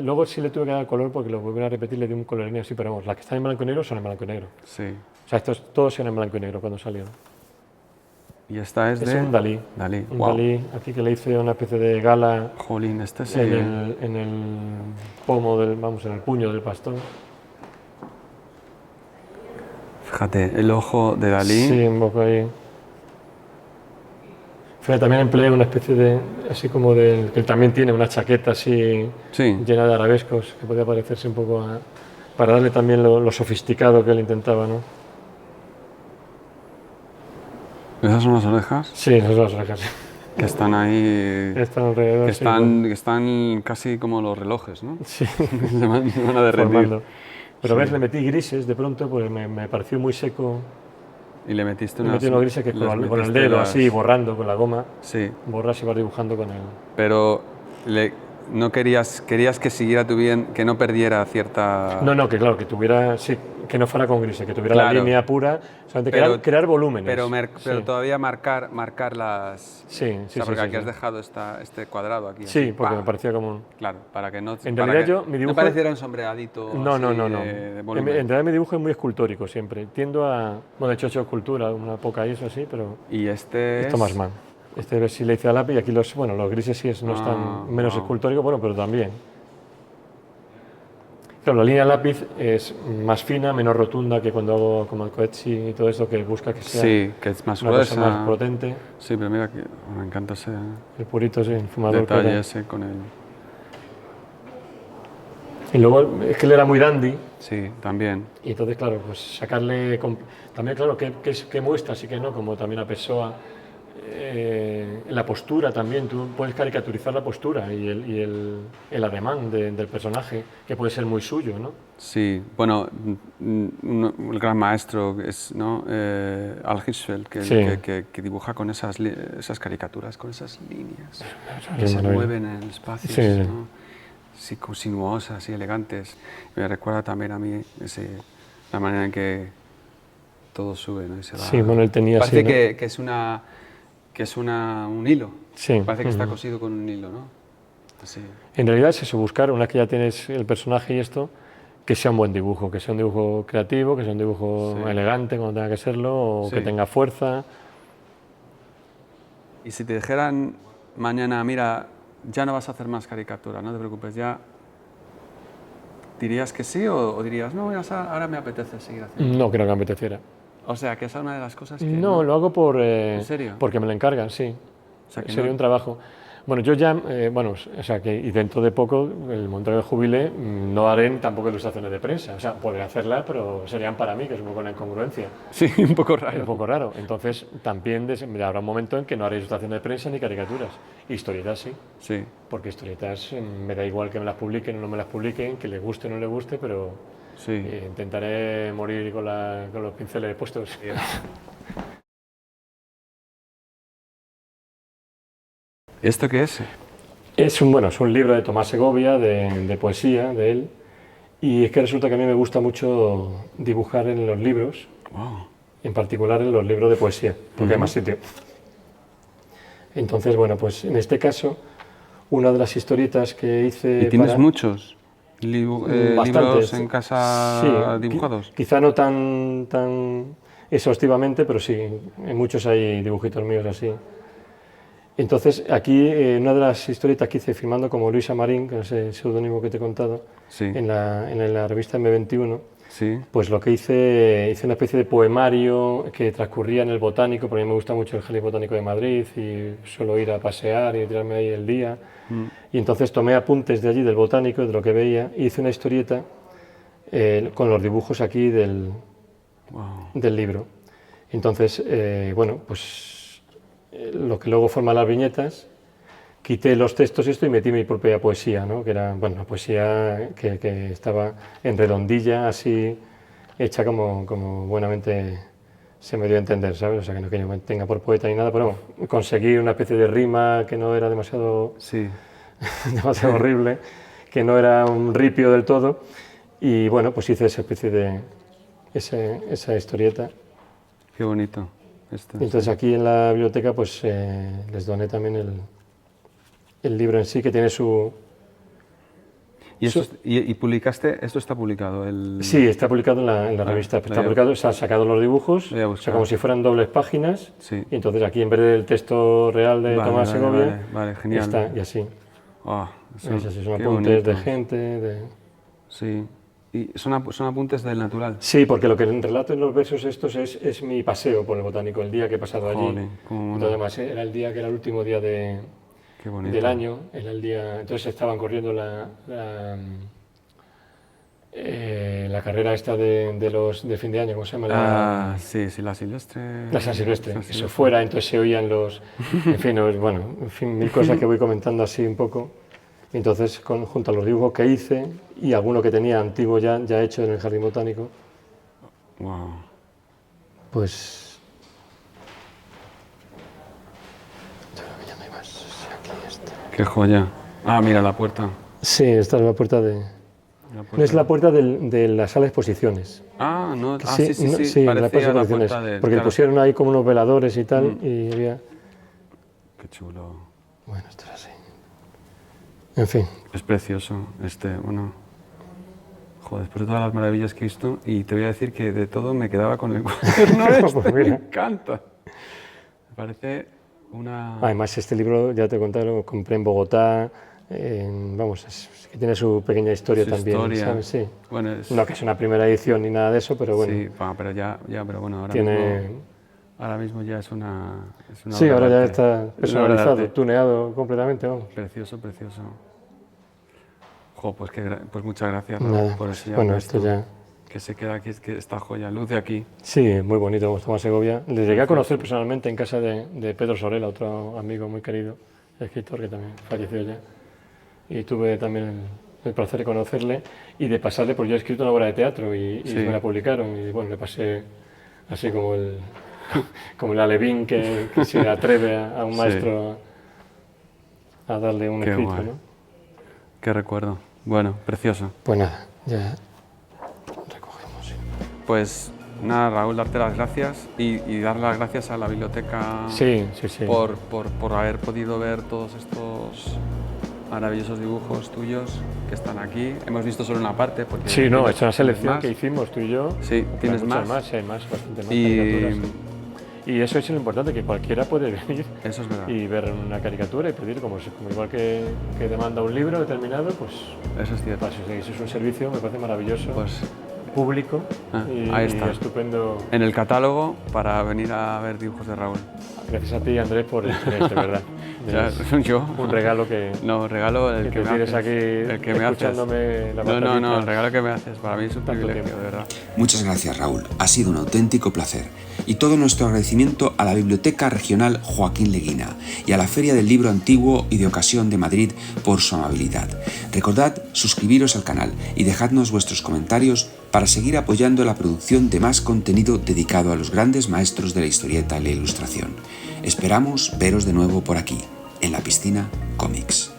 luego sí le tuve que dar color porque lo volví a repetir, le di un color así, pero vamos, las que están en blanco y negro son en blanco y negro. Sí. O sea, todos eran en blanco y negro cuando salieron. Y esta es un Dalí. Un Dalí, aquí que le hice una especie de gala. Jolín, este sí. En el pomo en el puño del pastor. Fíjate, el ojo de Dalí. Sí, un poco ahí. Fíjate, también empleé una especie de, así como que él también tiene una chaqueta así llena de arabescos, que podía parecerse un poco para darle también lo sofisticado que él intentaba, ¿no? ¿Esas son las orejas? Sí, esas son las orejas. Que están ahí... Están alrededor, que están casi como los relojes, ¿no? Sí. se van a derretir. Pero ves, le metí grises de pronto, porque me pareció muy seco. Y le metiste unos grises que con el dedo, así, borrando con la goma. Sí. Borras y vas dibujando con él. Pero no querías que siguiera tu bien, que no perdiera cierta... No, que claro, que tuviera, sí, que no fuera con grises, que tuviera la línea pura, solamente crear volúmenes. Pero todavía marcar las... Sí, porque aquí has dejado este cuadrado aquí. Sí, así, porque me parecía como... Claro, para que no... En realidad mi dibujo... No pareciera un sombreadito. No. En realidad mi dibujo es muy escultórico siempre. Tiendo a... Bueno, de hecho he hecho escultura, una poca eso así, pero... Y este Thomas Mann. Este sí le hice a lápiz y aquí los grises sí no están menos escultóricos, bueno, pero también. Claro, la línea de lápiz es más fina, menos rotunda que cuando hago como el Coetzee y todo eso, que busca que sea que es más una gruesa, cosa más potente. Sí, pero mira, que me encanta ese... El purito, sí, el fumador. Detalle ese con él. Y luego, es que él era muy dandy. Sí, también. Y entonces, claro, pues sacarle... También, claro, qué muestras y qué no, como también a Pessoa. La postura también, tú puedes caricaturizar la postura y el ademán del personaje, que puede ser muy suyo, ¿no? Sí, bueno, el gran maestro es Al Hirschfeld, que dibuja con esas caricaturas, con esas líneas que se mueven en el espacio, ¿no? Sí, sinuosas y elegantes. Me recuerda también a mí la manera en que todo sube, ¿no? Y se va. Sí, bueno, él tenía parece así, ¿no? que es un hilo. Sí. Parece que está cosido con un hilo, ¿no? Así. En realidad es eso, buscar, una vez que ya tienes el personaje y esto, que sea un buen dibujo, que sea un dibujo creativo, que sea un dibujo elegante cuando tenga que serlo, o que tenga fuerza. Y si te dijeran mañana, mira, ya no vas a hacer más caricatura, no te preocupes, ya... ¿Dirías que sí o dirías, no, ahora me apetece seguir haciendo? No creo que me apeteciera. O sea, que esa es una de las cosas que... No, lo hago por... ¿En serio? Porque me lo encargan, sí. O sea, que sería un trabajo. Bueno, yo ya, y dentro de poco, el momento que jubile, no haré tampoco ilustraciones de prensa. O sea, podré hacerlas, pero serían para mí, que es un poco una incongruencia. Sí, un poco raro. Un poco raro. Entonces, también habrá un momento en que no haré ilustraciones de prensa ni caricaturas. Historietas sí. Sí. Porque historietas me da igual que me las publiquen o no me las publiquen, que les guste o no les guste, pero... Sí. Intentaré morir con los pinceles puestos. ¿Esto qué es? Es un libro de Tomás Segovia, de poesía, de él. Y es que resulta que a mí me gusta mucho dibujar en los libros. Wow. En particular en los libros de poesía, porque hay más sitio. Entonces, bueno, pues en este caso, una de las historietas que hice... ¿Y tienes muchos libros en casa sí, dibujados? Quizá no tan exhaustivamente, pero sí, en muchos hay dibujitos míos así. Entonces, aquí una de las historietas que hice firmando como Luisa Marín, que es el seudónimo que te he contado, sí. en la revista M21, sí. pues lo que hice una especie de poemario que transcurría en el Botánico, porque a mí me gusta mucho el Jardín Botánico de Madrid y suelo ir a pasear y tirarme ahí el día. Y entonces tomé apuntes de allí, del Botánico, de lo que veía, y hice una historieta con los dibujos aquí del libro. Entonces, bueno, pues lo que luego forma las viñetas, quité los textos y metí mi propia poesía, ¿no? Que era, bueno, una poesía que estaba en redondilla, así hecha como buenamente se me dio a entender, ¿sabes? O sea, que no que yo me tenga por poeta ni nada, pero bueno, conseguí una especie de rima que no era demasiado, demasiado horrible, que no era un ripio del todo, y bueno, pues hice esa especie de esa historieta. Qué bonito. Entonces aquí en la biblioteca pues les doné también el libro en sí, que tiene su... ¿Y publicaste? ¿Esto está publicado? Sí, está publicado en la revista. Está publicado, se han sacado los dibujos, o sea, como si fueran dobles páginas, y entonces aquí en vez del texto real de Tomás Segovia, genial. Está, y así. Son apuntes de gente. Sí. ¿Y son apuntes del natural? Sí, porque lo que relato en los versos estos es mi paseo por el Botánico, el día que he pasado allí. Entonces, además, era el día que era el último día del año, era el día, entonces estaban corriendo la carrera esta de fin de año, ¿cómo se llama? Sí, la Silvestre. La San Silvestre, eso fuera, entonces se oían en fin, mil cosas que voy comentando así un poco. Entonces, junto a los dibujos que hice y alguno que tenía antiguo ya hecho en el Jardín Botánico, pues... Yo creo que ya no hay más. Aquí está. ¡Qué joya! Ah, mira la puerta. Sí, esta es la puerta de... No es la puerta de la sala de exposiciones. Ah, no, sí, la puerta de exposiciones. Porque pusieron ahí como unos veladores y tal, y había... Qué chulo. Bueno, esto es así. En fin. Es precioso, joder, después de todas las maravillas que he visto, y te voy a decir que de todo me quedaba con el cuaderno pues me encanta. Me parece una... Además, este libro, ya te he contado, lo compré en Bogotá, que tiene su pequeña historia también, ¿sabes? Sí. Bueno, no que es una primera edición ni nada de eso, pero bueno. Sí, pero bueno, ahora mismo ya es una sí, ahora ya está personalizado, tuneado completamente, vamos. Precioso. Pues muchas gracias por enseñarme bueno, esto ya... Que se queda aquí, que esta joya, luz de aquí. Sí, muy bonito, Tomás Segovia. Le llegué a conocer personalmente en casa de Pedro Sorel, otro amigo muy querido, escritor que también falleció ya. Y tuve también el placer de conocerle y de pasarle, porque yo he escrito una obra de teatro y me la publicaron. Y bueno, le pasé así como el alevín que se atreve a un maestro a darle un escrito, ¿no? Qué recuerdo. Bueno, precioso. Pues nada, ya recogemos. Pues nada, Raúl, darte las gracias y dar las gracias a la biblioteca por haber podido ver todos estos maravillosos dibujos tuyos que están aquí. Hemos visto solo una parte porque... Sí, no, es una selección que hicimos tú y yo. Sí, tienes más. Hay bastante más caricaturas. Y eso es lo importante, que cualquiera puede venir y ver una caricatura y pedir, como igual que demanda un libro determinado, pues... Eso es cierto. Eso es un servicio, me parece maravilloso, pues, público ahí está. Y estupendo. En el catálogo para venir a ver dibujos de Raúl. Gracias a ti, Andrés, por el interés, de verdad. Yo. Un regalo que... No, regalo el que me haces. Aquí el que me escuchándome la No, el regalo que me haces. Para mí es un privilegio, de verdad. Muchas gracias, Raúl. Ha sido un auténtico placer. Y todo nuestro agradecimiento a la Biblioteca Regional Joaquín Leguina y a la Feria del Libro Antiguo y de Ocasión de Madrid por su amabilidad. Recordad suscribiros al canal y dejadnos vuestros comentarios para seguir apoyando la producción de más contenido dedicado a los grandes maestros de la historieta y la ilustración. Esperamos veros de nuevo por aquí, en La Piscina Comics.